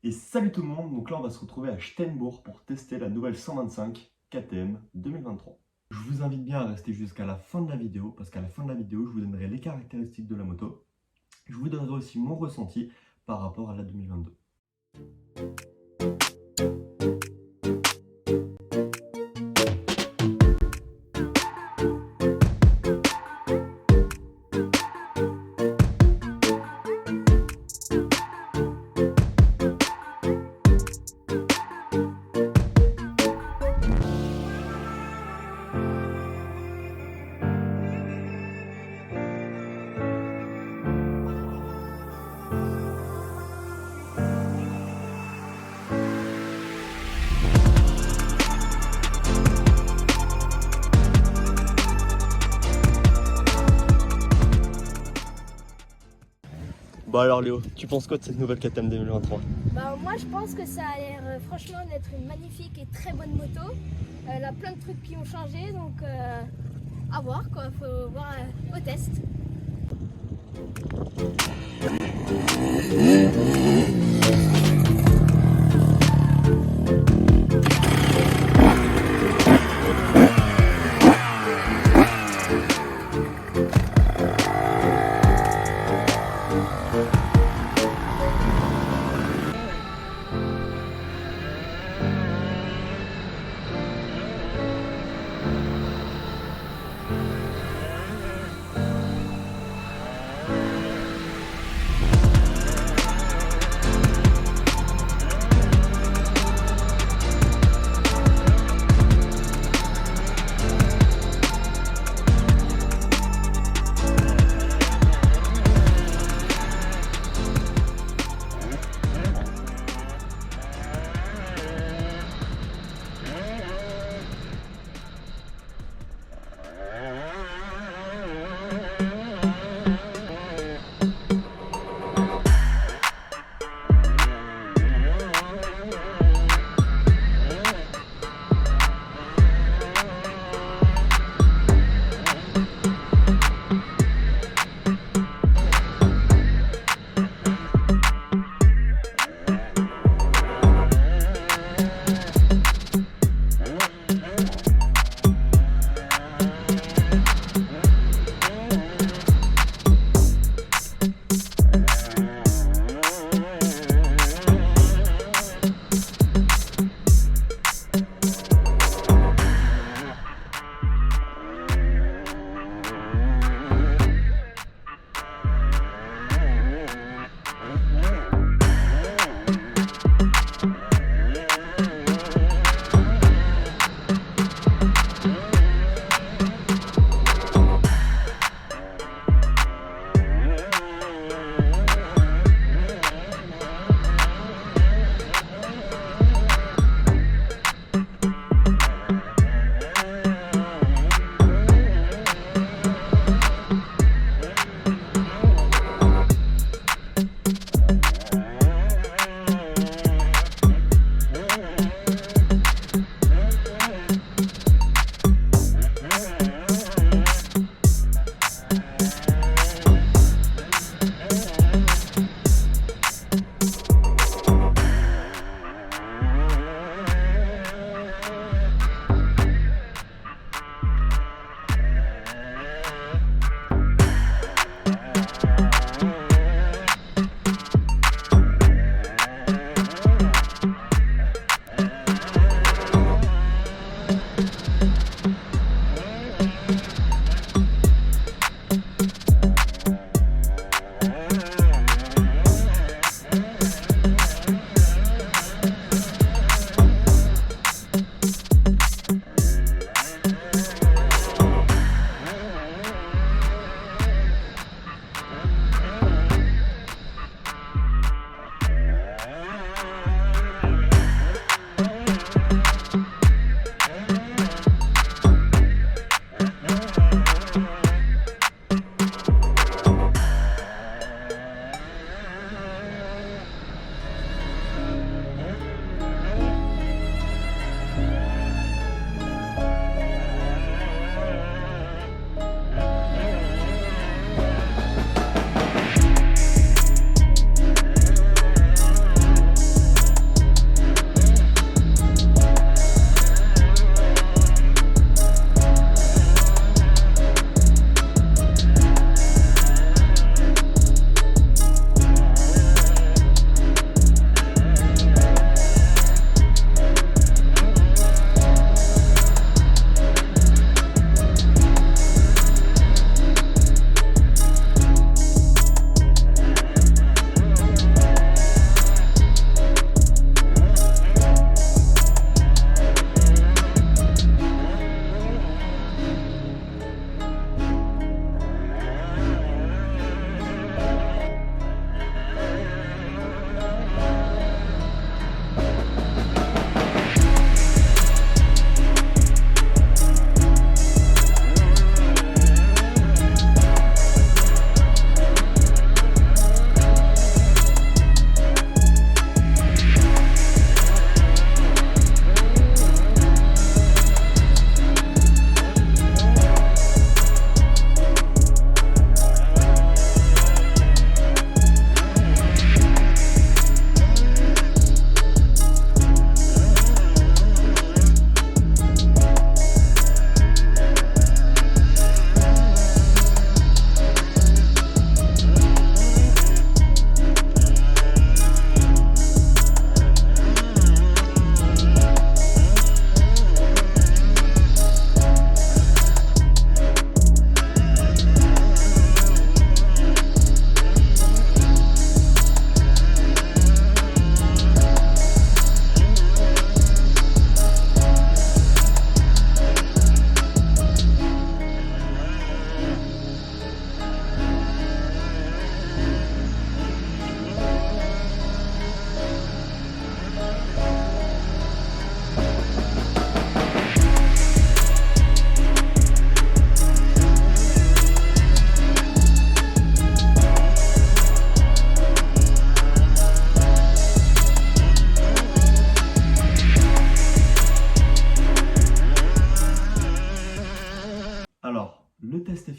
Et salut tout le monde, donc là on va se retrouver à Steinbourg pour tester la nouvelle 125 KTM 2023. Je vous invite bien à rester jusqu'à la fin de la vidéo, parce qu'à la fin de la vidéo je vous donnerai les caractéristiques de la moto. Je vous donnerai aussi mon ressenti par rapport à la 2022. Bon alors Léo, tu penses quoi de cette nouvelle KTM 2023? Moi je pense que ça a l'air franchement d'être une magnifique et très bonne moto. Elle a plein de trucs qui ont changé, donc à voir quoi, faut voir au test.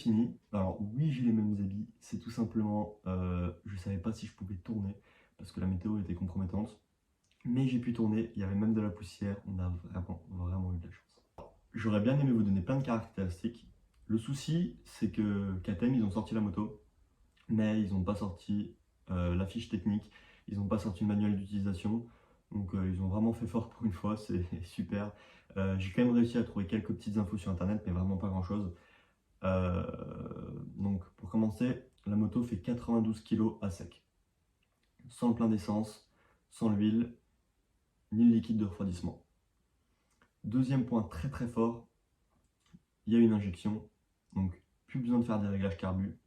fini. Alors oui, j'ai les mêmes habits, c'est tout simplement, je savais pas si je pouvais tourner parce que la météo était compromettante. Mais j'ai pu tourner, il y avait même de la poussière, on a vraiment eu de la chance. J'aurais bien aimé vous donner plein de caractéristiques. Le souci, c'est que KTM, ils ont sorti la moto, mais ils n'ont pas sorti la fiche technique, ils n'ont pas sorti le manuel d'utilisation. Donc ils ont vraiment fait fort pour une fois, c'est super. J'ai quand même réussi à trouver quelques petites infos sur internet, mais vraiment pas grand chose. Donc pour commencer, la moto fait 92 kg à sec. Sans le plein d'essence, sans l'huile, ni le liquide de refroidissement. Deuxième point très très fort, il y a une injection, donc plus besoin de faire des réglages carbu,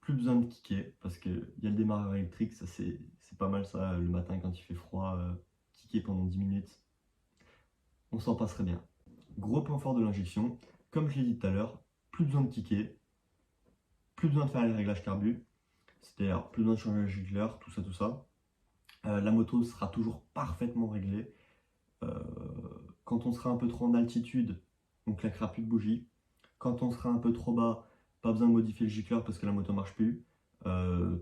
plus besoin de kicker, parce qu'il y a le démarreur électrique, ça c'est pas mal ça, le matin quand il fait froid, kicker pendant 10 minutes, on s'en passerait bien. Gros point fort de l'injection, comme je l'ai dit tout à l'heure, plus besoin de kicker, plus besoin de faire les réglages carbu, c'est-à-dire plus besoin de changer le gicleur, tout ça. La moto sera toujours parfaitement réglée. Quand on sera un peu trop en altitude, on claquera plus de bougies. Quand on sera un peu trop bas, pas besoin de modifier le gicleur parce que la moto marche plus.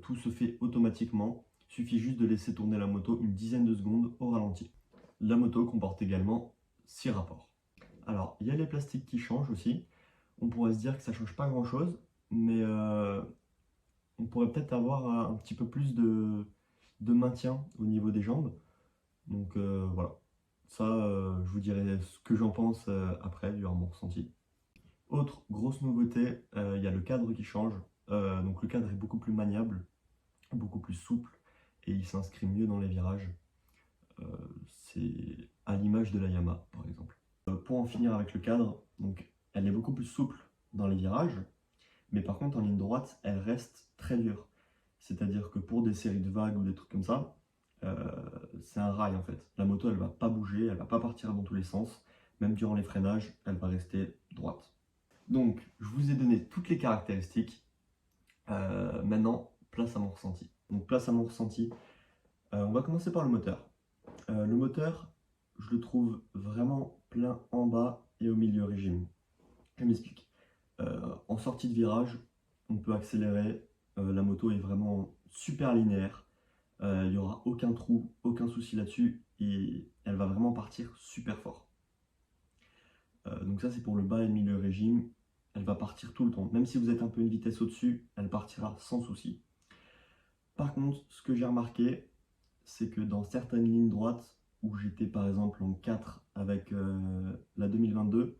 Tout se fait automatiquement. Il suffit juste de laisser tourner la moto une dizaine de secondes au ralenti. La moto comporte également 6 rapports. Alors, il y a les plastiques qui changent aussi. On pourrait se dire que ça ne change pas grand chose, mais on pourrait peut-être avoir un petit peu plus de maintien au niveau des jambes. Donc voilà. Ça, je vous dirai ce que j'en pense après, durant mon ressenti. Autre grosse nouveauté, il y a le cadre qui change. Donc le cadre est beaucoup plus maniable, beaucoup plus souple et il s'inscrit mieux dans les virages. C'est à l'image de la Yamaha par exemple. Pour en finir avec le cadre, donc elle est beaucoup plus souple dans les virages, mais par contre en ligne droite, elle reste très dure. C'est-à-dire que pour des séries de vagues ou des trucs comme ça, c'est un rail en fait. La moto, elle va pas bouger, elle va pas partir dans tous les sens. Même durant les freinages, elle va rester droite. Donc, je vous ai donné toutes les caractéristiques. Maintenant, place à mon ressenti. Donc, place à mon ressenti. On va commencer par le moteur. Le moteur, je le trouve vraiment plein en bas et au milieu régime. Je m'explique. En sortie de virage, on peut accélérer. La moto est vraiment super linéaire. Il n'y aura aucun trou, aucun souci là-dessus et elle va vraiment partir super fort. Donc ça c'est pour le bas et le milieu régime, elle va partir tout le temps. Même si vous êtes un peu une vitesse au-dessus, elle partira sans souci. Par contre, ce que j'ai remarqué, c'est que dans certaines lignes droites, où j'étais par exemple en 4 avec la 2022,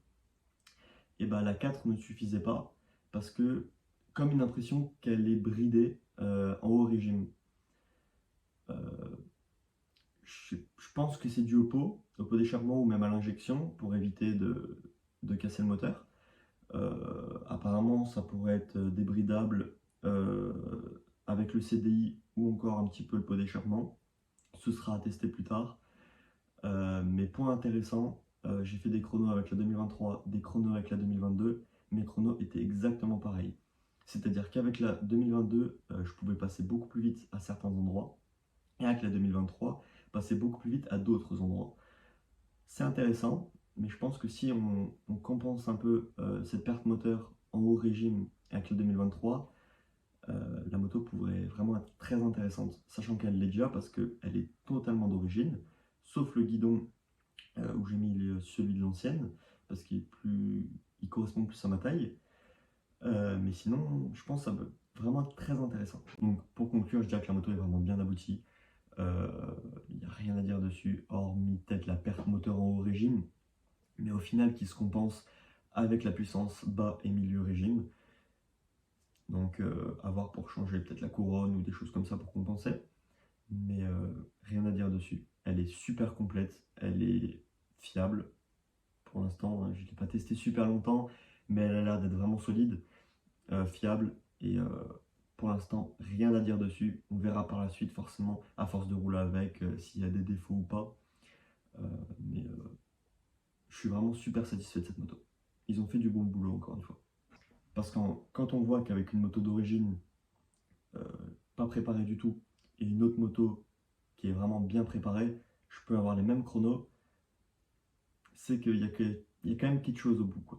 et ben la 4 ne suffisait pas parce que comme une impression qu'elle est bridée en haut régime. Je pense que c'est dû au pot d'échappement ou même à l'injection pour éviter de casser le moteur. Apparemment, ça pourrait être débridable avec le CDI ou encore un petit peu le pot d'échappement. Ce sera à tester plus tard. Mais point intéressant, j'ai fait des chronos avec la 2023, des chronos avec la 2022. Mes chronos étaient exactement pareils. C'est-à-dire qu'avec la 2022, je pouvais passer beaucoup plus vite à certains endroits. Et avec la 2023, passer beaucoup plus vite à d'autres endroits. C'est intéressant, mais je pense que si on compense un peu cette perte moteur en haut régime avec la 2023, la moto pourrait vraiment être très intéressante, sachant qu'elle l'est déjà parce qu'elle est totalement d'origine, sauf le guidon où j'ai mis celui de l'ancienne, parce qu'il correspond plus à ma taille. Mais sinon, je pense que ça peut vraiment être très intéressant. Donc pour conclure, je dirais que la moto est vraiment bien aboutie. Il n'y a rien à dire dessus, hormis peut-être la perte moteur en haut régime, mais au final qui se compense avec la puissance bas et milieu régime. Donc à voir pour changer peut-être la couronne ou des choses comme ça pour compenser. Mais rien à dire dessus. Elle est super complète, elle est fiable. Pour l'instant, hein, je ne l'ai pas testé super longtemps, mais elle a l'air d'être vraiment solide, fiable et pour l'instant, rien à dire dessus. On verra par la suite, forcément, à force de rouler avec, s'il y a des défauts ou pas. Mais je suis vraiment super satisfait de cette moto. Ils ont fait du bon boulot, encore une fois. Parce que quand on voit qu'avec une moto d'origine, pas préparée du tout, et une autre moto qui est vraiment bien préparée, je peux avoir les mêmes chronos, c'est qu'il y a quand même quelque chose au bout, quoi.